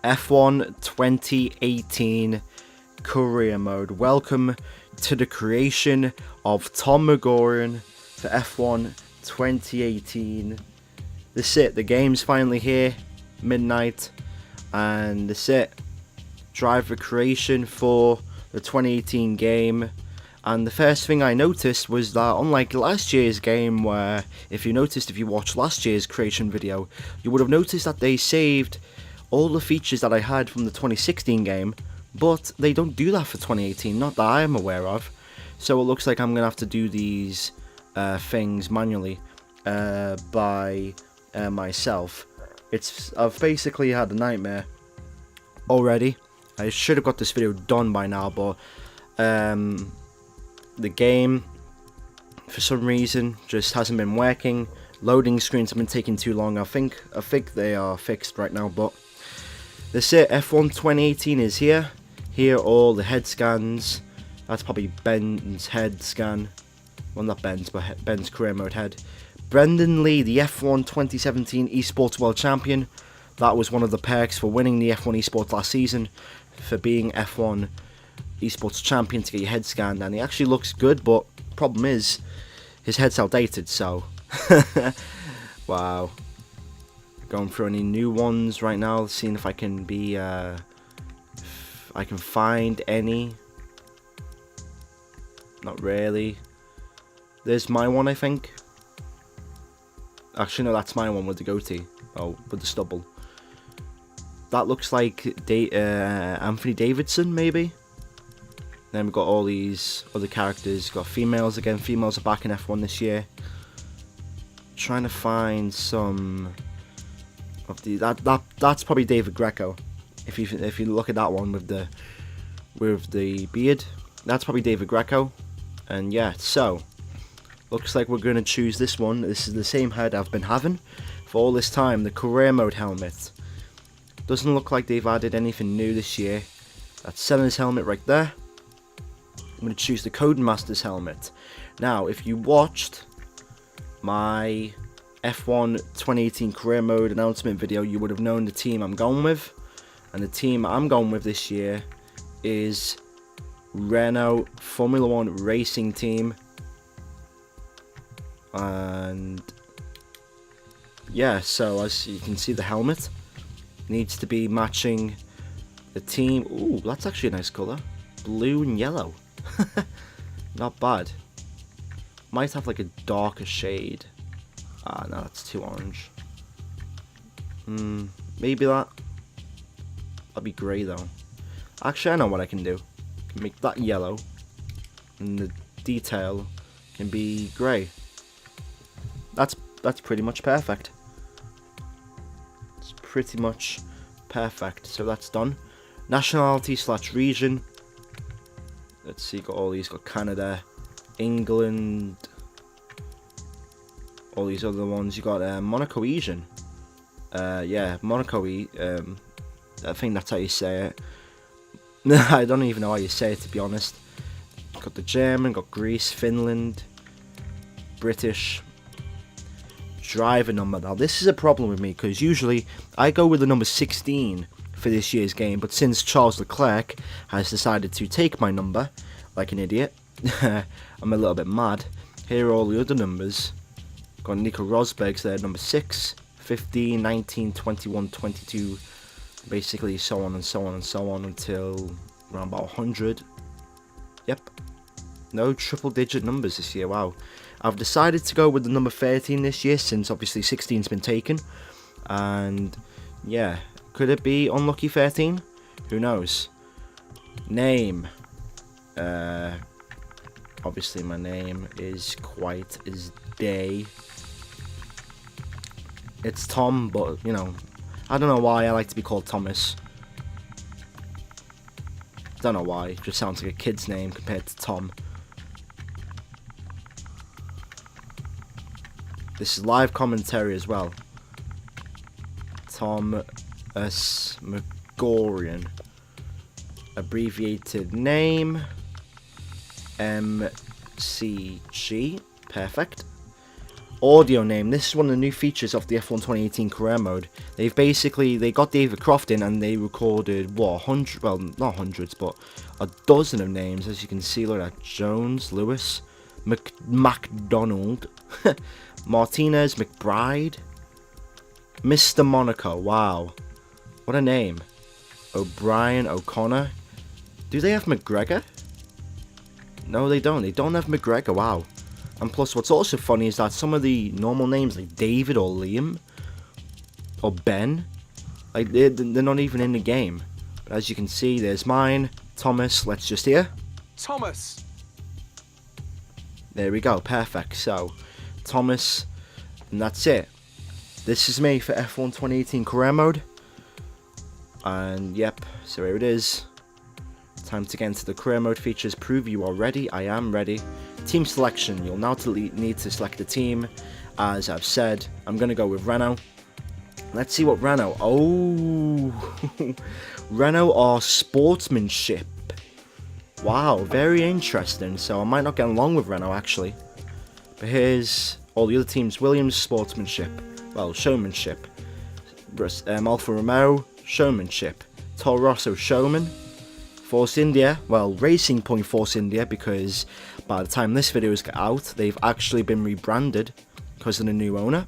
F1 2018 career mode. Welcome to the creation of Tom McGorian for F1 2018. That's it, the game's finally here, midnight, and that's it. Driver creation for the 2018 game. And the first thing I noticed was that unlike last year's game, where if you watched last year's creation video, you would have noticed that they saved all the features that I had from the 2016 game, but they don't do that for 2018, not that I am aware of. So it looks like I'm going to have to do these things manually by myself. I've basically had a nightmare already. I should have got this video done by now, but the game, for some reason, just hasn't been working. Loading screens have been taking too long. I think they are fixed right now, but that's it. F1 2018 is here. Here are all the head scans. That's probably Ben's head scan. Well, not Ben's, but Ben's career mode head. Brendan Lee, the F1 2017 Esports World Champion. That was one of the perks for winning the F1 Esports last season, for being F1 Esports Champion, to get your head scanned. And he actually looks good, but problem is, his head's outdated, so... Wow. Going through any new ones right now, seeing if I can be, I can find any. Not really. There's my one, I think. Actually, no, that's my one with the goatee. Oh, with the stubble. That looks like Anthony Davidson, maybe. Then we've got all these other characters. Got females again. Females are back in F1 this year. Trying to find some of the that's probably David Greco. If you look at that one with the beard, that's probably David Greco. And yeah, so looks like we're gonna choose this one. This is the same head I've been having for all this time. The career mode helmet. Doesn't look like they've added anything new this year. That's Senna's helmet right there. I'm gonna choose the Codemasters helmet. Now, if you watched my F1 2018 career mode announcement video, you would have known the team I'm going with. And the team I'm going with this year is Renault Formula 1 Racing Team. And yeah, so as you can see, the helmet needs to be matching the team. Ooh, that's actually a nice colour. Blue and yellow. Not bad. Might have like a darker shade. Ah, no, that's too orange. Maybe that. That'd be grey though. Actually, I know what I can do. I can make that yellow, and the detail can be grey. That's pretty much perfect. It's pretty much perfect. So that's done. Nationality / region. Let's see, got all these. Got Canada, England, all these other ones. You got Monacoesian. Yeah, Monaco. I think that's how you say it. I don't even know how you say it, to be honest. Got the German, got Greece, Finland, British. Driver number. Now this is a problem with me, because usually I go with the number 16 for this year's game, but since Charles Leclerc has decided to take my number, like an idiot, I'm a little bit mad. Here are all the other numbers. Got Nico Rosberg's there, number 6, 15, 19, 21, 22, basically so on and so on and so on until around about 100. Yep. No triple digit numbers this year, wow. I've decided to go with the number 13 this year, since obviously 16's been taken. And yeah, could it be unlucky 13? Who knows? Name. Obviously my name is quite as day. It's Tom, but you know, I don't know why I like to be called Thomas. Don't know why, it just sounds like a kid's name compared to Tom. This is live commentary as well. Tom McGorian. Abbreviated name. MCG. Perfect. audio name. This is one of the new features of the F1 2018 career mode. They got David Croft in and they recorded what, 100, well not hundreds, but a dozen of names. As you can see, look at that: Jones, Lewis, McDonald, Martinez, McBride, Mr. Monaco. Wow, what a name. O'Brien, O'Connor. Do they have McGregor? No, they don't. They don't have McGregor. Wow. And plus, what's also funny is that some of the normal names, like David or Liam or Ben, like they're not even in the game. But as you can see, there's mine, Thomas. Let's just hear. Thomas. There we go. Perfect. So, Thomas, and that's it. This is me for F1 2018 career mode. And yep, so here it is. Time to get into the career mode features. Prove you are ready. I am ready. Team selection. You'll now need to select a team. As I've said, I'm going to go with Renault. Let's see what Renault. Oh, Renault are sportsmanship. Wow, very interesting. So I might not get along with Renault actually. But here's all the other teams. Williams, sportsmanship. Well, showmanship. Alfa Romeo, showmanship. Toro Rosso, showman. Force India, well, Racing Point Force India, because by the time this video is out, they've actually been rebranded because of the new owner.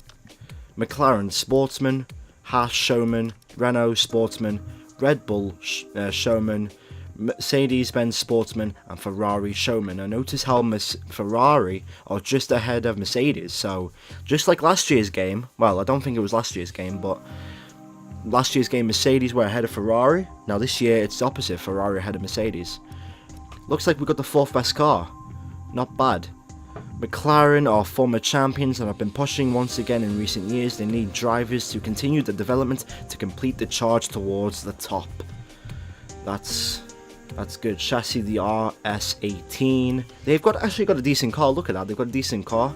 McLaren, sportsman. Haas, showman. Renault, sportsman. Red Bull, showman. Mercedes-Benz, sportsman. And Ferrari, showman. And notice how Ferrari are just ahead of Mercedes. So, just like last year's game, well, I don't think it was last year's game, but last year's game, Mercedes were ahead of Ferrari. Now this year, it's the opposite. Ferrari ahead of Mercedes. Looks like we got the 4th best car. Not bad. McLaren are former champions and have been pushing once again in recent years. They need drivers to continue the development to complete the charge towards the top. That's good. Chassis, the RS18. They've actually got a decent car. Look at that. They've got a decent car.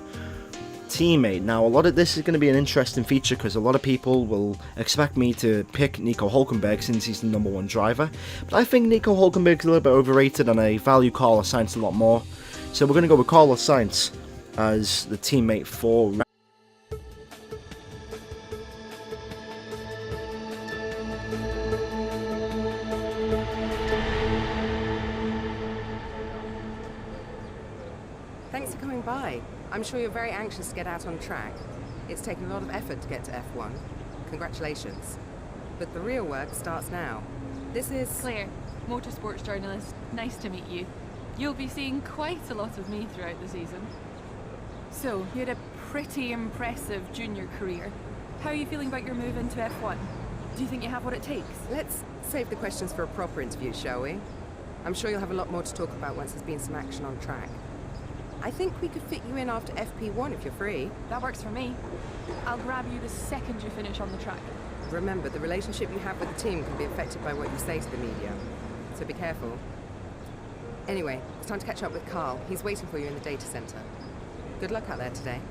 Teammate. Now a lot of this is going to be an interesting feature because a lot of people will expect me to pick Nico Hülkenberg since he's the #1 driver, but I think Nico Hülkenberg is a little bit overrated and I value Carlos Sainz a lot more, so we're going to go with Carlos Sainz as the teammate for Thanks for coming by. I'm sure you're very anxious to get out on track. It's taken a lot of effort to get to F1. Congratulations. But the real work starts now. This is Claire, motorsports journalist. Nice to meet you. You'll be seeing quite a lot of me throughout the season. So, you had a pretty impressive junior career. How are you feeling about your move into F1? Do you think you have what it takes? Let's save the questions for a proper interview, shall we? I'm sure you'll have a lot more to talk about once there's been some action on track. I think we could fit you in after FP1 if you're free. That works for me. I'll grab you the second you finish on the track. Remember, the relationship you have with the team can be affected by what you say to the media, so be careful. Anyway, it's time to catch up with Carl. He's waiting for you in the data center. Good luck out there today.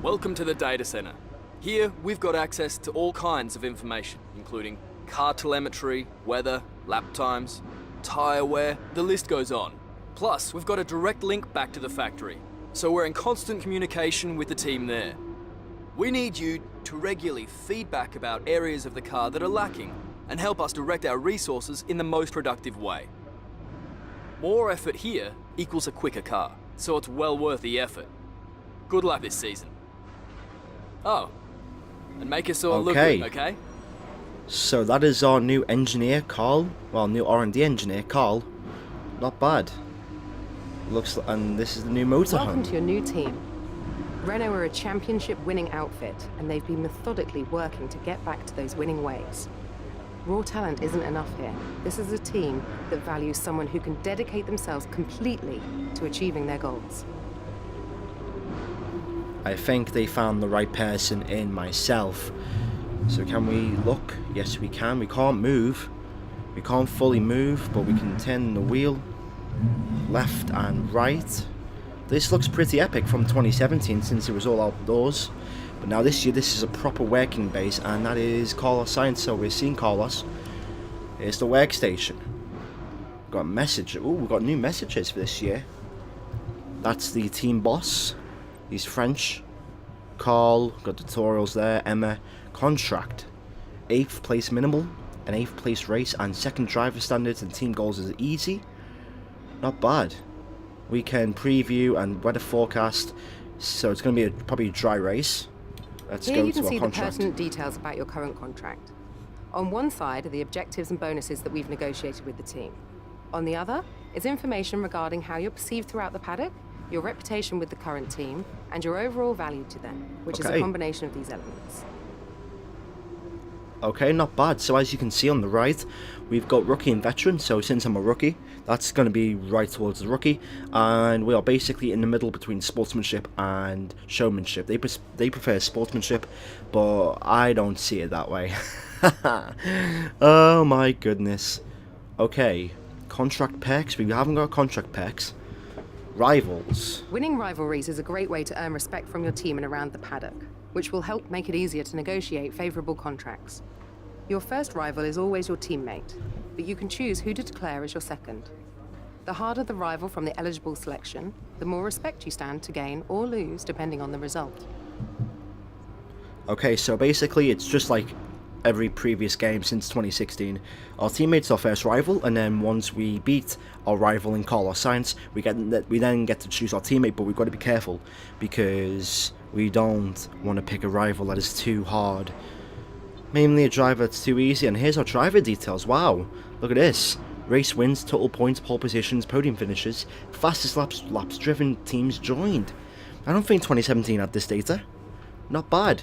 Welcome to the data center. Here, we've got access to all kinds of information, including car telemetry, weather, lap times, tyre wear, the list goes on. Plus, we've got a direct link back to the factory, so we're in constant communication with the team there. We need you to regularly feedback about areas of the car that are lacking and help us direct our resources in the most productive way. More effort here equals a quicker car, so it's well worth the effort. Good luck this season. Oh, and make us all look good, okay? So that is our new engineer, Carl. Well, new R&D engineer, Carl. Not bad. And this is the new motorhome. Welcome to your new team. Renault are a championship-winning outfit, and they've been methodically working to get back to those winning ways. Raw talent isn't enough here. This is a team that values someone who can dedicate themselves completely to achieving their goals. I think they found the right person in myself. So can we look? Yes, we can. We can't move. We can't fully move, but we can turn the wheel left and right. This looks pretty epic from 2017 since it was all outdoors. But now this year, this is a proper working base, and that is Carlos Sainz. So we're seeing Carlos. Here's the workstation. Got a message. Ooh, we've got new messages for this year. That's the team boss. He's French. Carl, got tutorials there. Emma, contract. 8th place minimal, an 8th place race, and 2nd driver standards and team goals is easy. Not bad. Weekend preview and weather forecast. So it's going to be probably a dry race. Let's Here go you to can our see the contract. pertinent details about your current contract. On one side are the objectives and bonuses that we've negotiated with the team. On the other is information regarding how you're perceived throughout the paddock, your reputation with the current team, and your overall value to them, which is a Okay. combination of these elements. Okay, not bad. So as you can see on the right, we've got rookie and veteran. So since I'm a rookie, that's going to be right towards the rookie. And we are basically in the middle between sportsmanship and showmanship. They prefer sportsmanship, but I don't see it that way. Oh my goodness. Okay, contract perks. We haven't got contract perks. Rivals. Winning rivalries is a great way to earn respect from your team and around the paddock, which will help make it easier to negotiate favorable contracts. Your first rival is always your teammate, but you can choose who to declare as your second. The harder the rival from the eligible selection, the more respect you stand to gain or lose depending on the result. Okay, so basically it's just like every previous game since 2016. Our teammate's our first rival, and then once we beat our rival in Carlos Sainz, we then get to choose our teammate, but we've got to be careful because we don't want to pick a rival that is too hard. Mainly a driver that's too easy, and here's our driver details. Wow, look at this. Race wins, total points, pole positions, podium finishes, fastest laps driven teams joined. I don't think 2017 had this data. Not bad.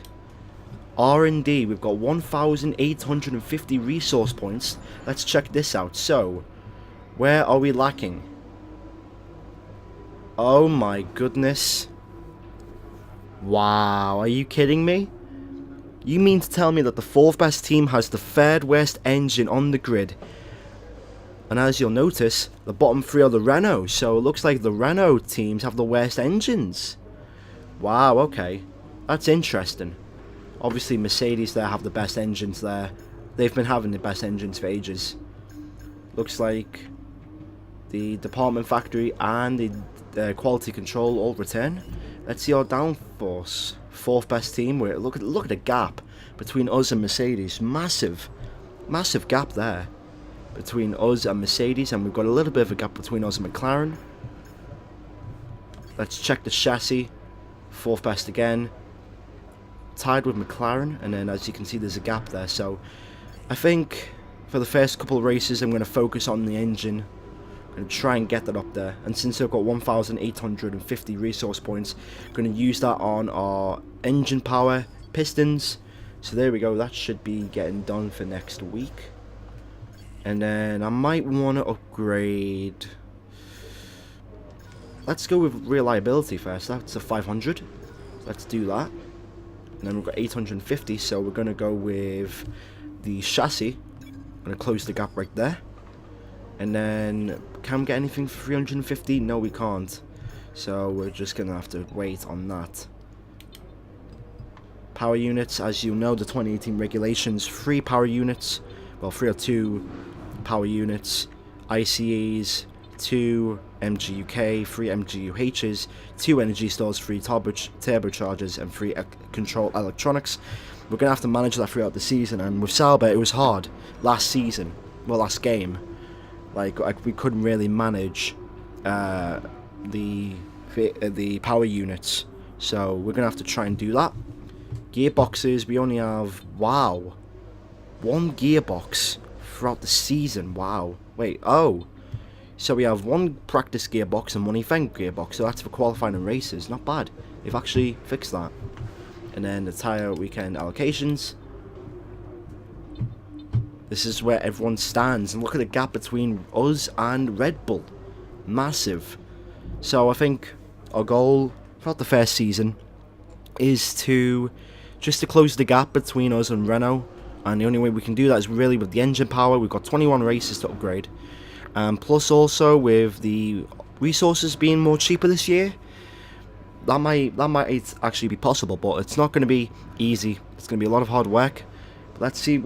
R&D, we've got 1,850 resource points. Let's check this out. So, where are we lacking? Oh my goodness. Wow, are you kidding me? You mean to tell me that the 4th best team has the 3rd worst engine on the grid? And as you'll notice, the bottom 3 are the Renault, so it looks like the Renault teams have the worst engines. Wow, okay. That's interesting. Obviously Mercedes there have the best engines there. They've been having the best engines for ages. Looks like the department factory and the quality control all return. Let's see our downforce. 4th best team. Look at the gap between us and Mercedes. Massive gap there between us and Mercedes, and we've got a little bit of a gap between us and McLaren. Let's check the chassis. 4th best again. Tied with McLaren, and then as you can see there's a gap there, so I think for the first couple of races I'm going to focus on the engine. I'm going to try and get that up there, and since I've got 1,850 resource points, I'm going to use that on our engine power, pistons. So there we go, that should be getting done for next week. And then I might want to upgrade. Let's go with reliability first. That's a 500. Let's do that. And then we've got 850, so we're going to go with the chassis. I'm going to close the gap right there. And then, can we get anything for 350? No, we can't. So we're just going to have to wait on that. Power units, as you know, the 2018 regulations, 3 power units. Well, 3 or 2 power units. ICEs, 2 MGUK, 3 MGUHs, 2 energy stores, 3 turbochargers, and 3 control electronics. We're going to have to manage that throughout the season, and with Sauber it was hard last season, well last game. Like we couldn't really manage the power units, so we're going to have to try and do that. Gearboxes, we only have, wow, 1 gearbox throughout the season. Wow, wait, oh. So we have 1 practice gearbox and 1 event gearbox, so that's for qualifying and races. Not bad. They've actually fixed that. And then the tyre weekend allocations. This is where everyone stands, and look at the gap between us and Red Bull. Massive. So I think our goal throughout the first season is to close the gap between us and Renault, and the only way we can do that is really with the engine power. We've got 21 races to upgrade. Plus also with the resources being more cheaper this year, that might actually be possible, but it's not going to be easy. It's going to be a lot of hard work. But let's see what